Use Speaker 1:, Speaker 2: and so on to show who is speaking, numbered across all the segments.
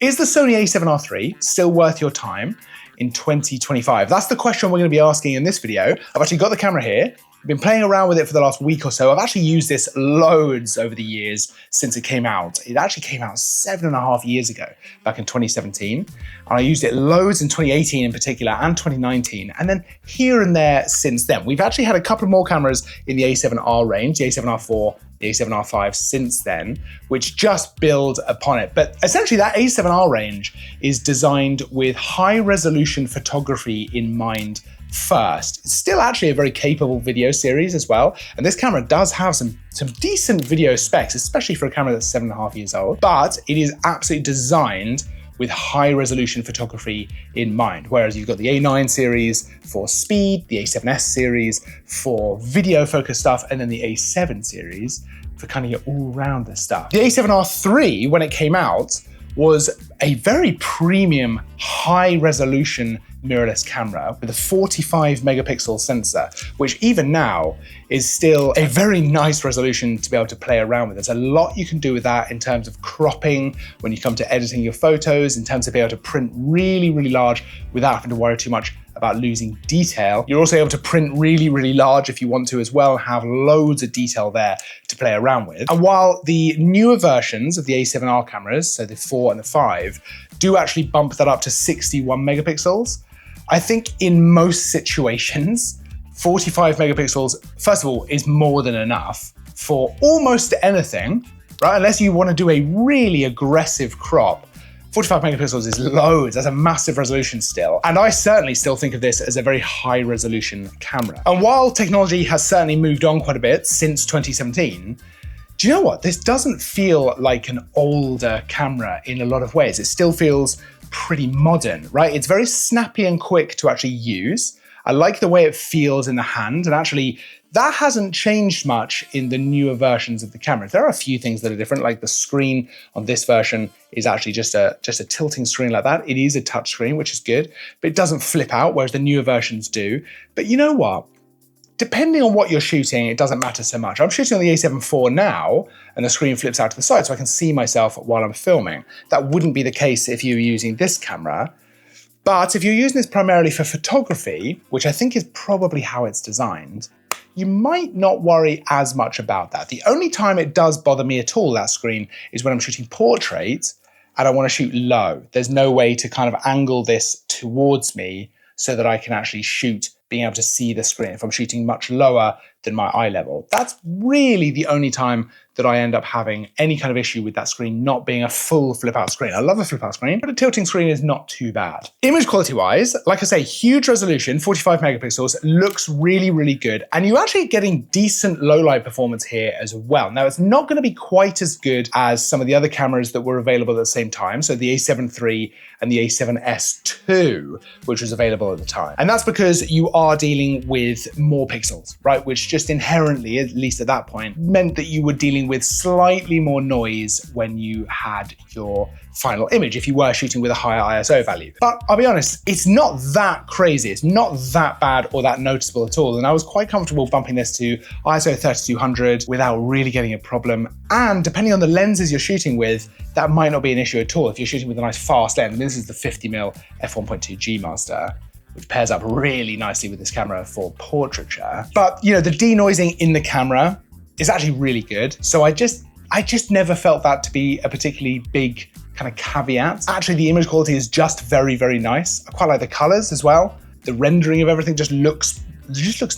Speaker 1: Is the Sony a7R III still worth your time in 2025? That's the question we're going to be asking in this video. I've actually got the camera here. I've been playing around with it for the last week or so. I've actually used this loads over the years since it came out. It actually came out 7.5 years ago, back in 2017. And I used it loads in 2018 in particular and 2019. And then here and there since then. We've actually had a couple more cameras in the a7R range, the a7R IV, the a7R V since then, which just build upon it. But essentially that a7R range is designed with high resolution photography in mind first. It's still actually a very capable video series as well. And this camera does have some decent video specs, especially for a camera that's 7.5 years old, but it is absolutely designed with high resolution photography in mind. Whereas you've got the A9 series for speed, the A7S series for video focused stuff, and then the A7 series for kind of your all-rounder stuff. The a7R III, when it came out, was a very premium, high resolution mirrorless camera with a 45 megapixel sensor, which even now is still a very nice resolution to be able to play around with. There's a lot you can do with that in terms of cropping when you come to editing your photos, in terms of being able to print really, really large without having to worry too much about losing detail. You're also able to print really, really large if you want to as well, have loads of detail there to play around with. And while the newer versions of the a7R cameras, so the 4 and the 5, do actually bump that up to 61 megapixels, I think in most situations, 45 megapixels, first of all, is more than enough for almost anything, right? Unless you want to do a really aggressive crop. 45 megapixels is loads, that's a massive resolution still. And I certainly still think of this as a very high resolution camera. And while technology has certainly moved on quite a bit since 2017, do you know what? This doesn't feel like an older camera in a lot of ways. It still feels pretty modern, right? It's very snappy and quick to actually use. I like the way it feels in the hand, and actually that hasn't changed much in the newer versions of the camera. There are a few things that are different, like the screen on this version is actually just a tilting screen like that. It is a touch screen, which is good, but it doesn't flip out, whereas the newer versions do. But you know what? Depending on what you're shooting, it doesn't matter so much. I'm shooting on the a7 IV now, and the screen flips out to the side so I can see myself while I'm filming. That wouldn't be the case if you were using this camera. But if you're using this primarily for photography, which I think is probably how it's designed, you might not worry as much about that. The only time it does bother me at all, that screen, is when I'm shooting portrait and I want to shoot low. There's no way to kind of angle this towards me so that I can actually shoot being able to see the screen if I'm shooting much lower than my eye level. That's really the only time that I end up having any kind of issue with that screen not being a full flip out screen. I love a flip out screen, but a tilting screen is not too bad. Image quality wise, like I say, huge resolution, 45 megapixels, looks really, really good. And you're actually getting decent low light performance here as well. Now it's not gonna be quite as good as some of the other cameras that were available at the same time. So the a7 III and the a7S II, which was available at the time. And that's because you are dealing with more pixels, right? Which just inherently, at least at that point, meant that you were dealing with slightly more noise when you had your final image, if you were shooting with a higher ISO value. But I'll be honest, it's not that crazy. It's not that bad or that noticeable at all. And I was quite comfortable bumping this to ISO 3200 without really getting a problem. And depending on the lenses you're shooting with, that might not be an issue at all. If you're shooting with a nice fast lens, this is the 50mm f1.2 G Master, which pairs up really nicely with this camera for portraiture. But you know, the denoising in the camera is actually really good. So I just never felt that to be a particularly big kind of caveat. Actually, the image quality is just very, very nice. I quite like the colors as well. The rendering of everything just looks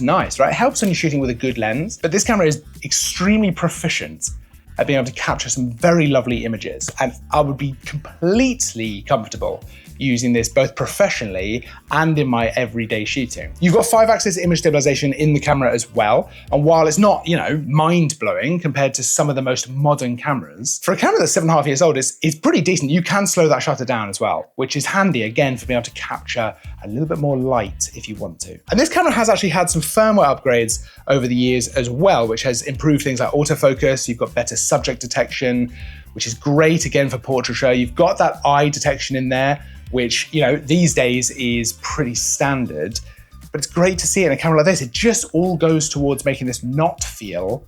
Speaker 1: nice, right? It helps when you're shooting with a good lens, but this camera is extremely proficient at being able to capture some very lovely images. And I would be completely comfortable using this both professionally and in my everyday shooting. You've got 5-axis image stabilization in the camera as well. And while it's not, you know, mind-blowing compared to some of the most modern cameras, for a camera that's 7.5 years old, it's pretty decent. You can slow that shutter down as well, which is handy, again, for being able to capture a little bit more light if you want to. And this camera has actually had some firmware upgrades over the years as well, which has improved things like autofocus. You've got better subject detection, which is great, again, for portraiture. You've got that eye detection in there, which, you know, these days is pretty standard, but it's great to see it in a camera like this. It just all goes towards making this not feel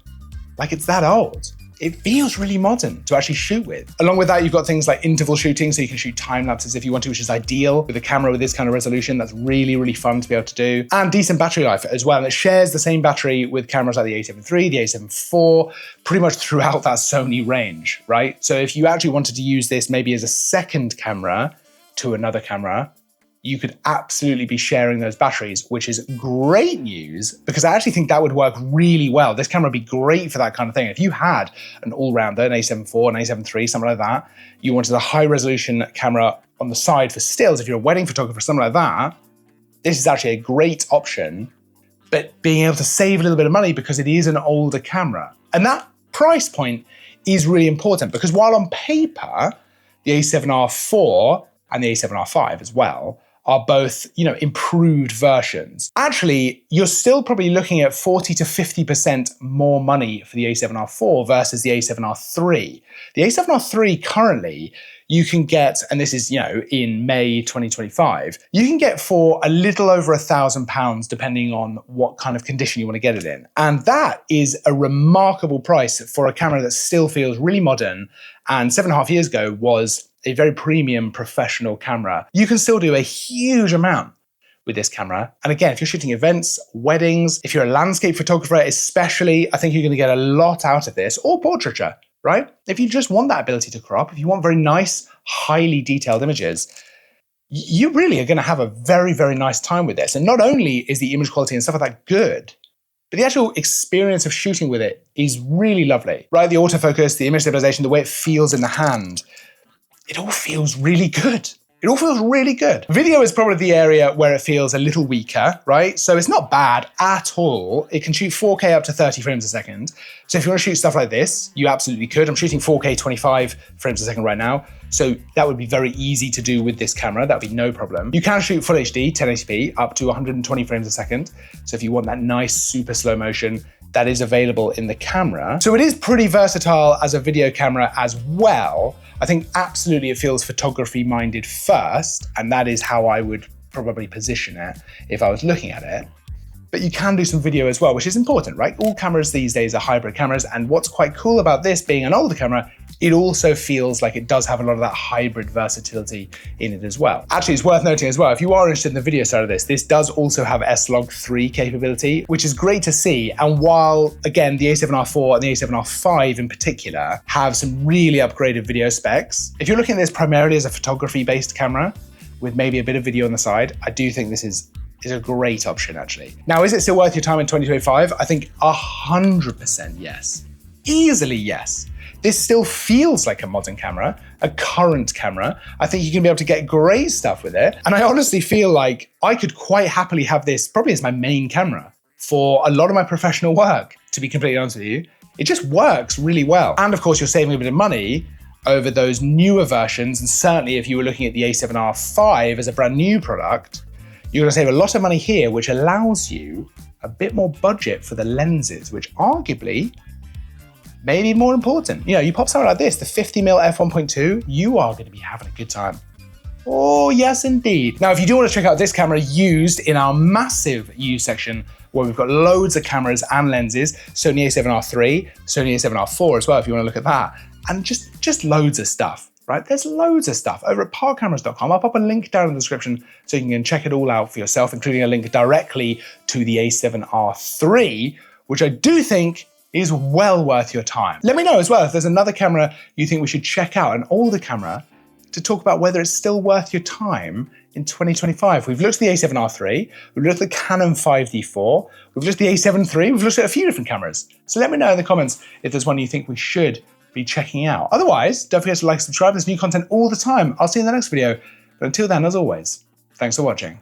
Speaker 1: like it's that old. it feels really modern to actually shoot with. Along with that, you've got things like interval shooting, so you can shoot time lapses if you want to, which is ideal with a camera with this kind of resolution. That's really, really fun to be able to do. And decent battery life as well. And it shares the same battery with cameras like the a7 III, the a7 IV, pretty much throughout that Sony range, right? So if you actually wanted to use this maybe as a second camera to another camera, you could absolutely be sharing those batteries, which is great news because I actually think that would work really well. This camera would be great for that kind of thing. If you had an all-rounder, an a7 IV, an a7 III, something like that, you wanted a high-resolution camera on the side for stills, if you're a wedding photographer, something like that, this is actually a great option, but being able to save a little bit of money because it is an older camera. And that price point is really important because while on paper, the a7R IV and the a7R V as well are both, improved versions. Actually, you're still probably looking at 40 to 50% more money for the a7R IV versus the a7R III. The a7R III currently, you can get, and this is, in May 2025, you can get for a little over £1,000 depending on what kind of condition you want to get it in. And that is a remarkable price for a camera that still feels really modern and 7.5 years ago was a very premium professional camera. You can still do a huge amount with this camera. And again, if you're shooting events, weddings, if you're a landscape photographer especially, I think you're going to get a lot out of this, or portraiture, right? If you just want that ability to crop, if you want very nice, highly detailed images, you really are going to have a very, very nice time with this. And not only is the image quality and stuff like that good, but the actual experience of shooting with it is really lovely, right? The autofocus, the image stabilization, the way it feels in the hand, it all feels really good. It all feels really good. Video is probably the area where it feels a little weaker, right? So it's not bad at all. It can shoot 4K up to 30 frames a second. So if you want to shoot stuff like this, you absolutely could. I'm shooting 4K 25 frames a second right now. So that would be very easy to do with this camera. That would be no problem. You can shoot full HD, 1080p, up to 120 frames a second. So if you want that nice, super slow motion, that is available in the camera. So it is pretty versatile as a video camera as well. I think absolutely it feels photography minded first, and that is how I would probably position it if I was looking at it. But you can do some video as well, which is important, right? All cameras these days are hybrid cameras, and what's quite cool about this being an older camera, it also feels like it does have a lot of that hybrid versatility in it as well. Actually, it's worth noting as well, if you are interested in the video side of this does also have S-Log3 capability, which is great to see. And while, again, the a7R IV and the a7R V in particular have some really upgraded video specs, if you're looking at this primarily as a photography-based camera with maybe a bit of video on the side, I do think this is a great option, actually. Now, is it still worth your time in 2025? I think 100% yes. Easily yes. This still feels like a modern camera, a current camera. I think you can be able to get great stuff with it. And I honestly feel like I could quite happily have this probably as my main camera for a lot of my professional work, to be completely honest with you. It just works really well. And of course, you're saving a bit of money over those newer versions. And certainly if you were looking at the a7R V as a brand new product, you're gonna save a lot of money here, which allows you a bit more budget for the lenses, which arguably may be more important. You pop something like this, the 50mm f1.2, you are gonna be having a good time. Oh, yes, indeed. Now, if you do want to check out this camera used in our massive used section, where we've got loads of cameras and lenses, Sony a7R III, Sony a7R IV as well, if you want to look at that, and just loads of stuff. Right? There's loads of stuff over at parkcameras.com. I'll pop a link down in the description so you can check it all out for yourself, including a link directly to the a7R III, which I do think is well worth your time. Let me know as well if there's another camera you think we should check out, an older camera, to talk about whether it's still worth your time in 2025. We've looked at the a7R III, we've looked at the Canon 5D4, we've looked at the a7 III, we've looked at a few different cameras. So let me know in the comments if there's one you think we should be checking out. Otherwise, don't forget to like, subscribe. There's new content all the time. I'll see you in the next video. But until then, as always, thanks for watching.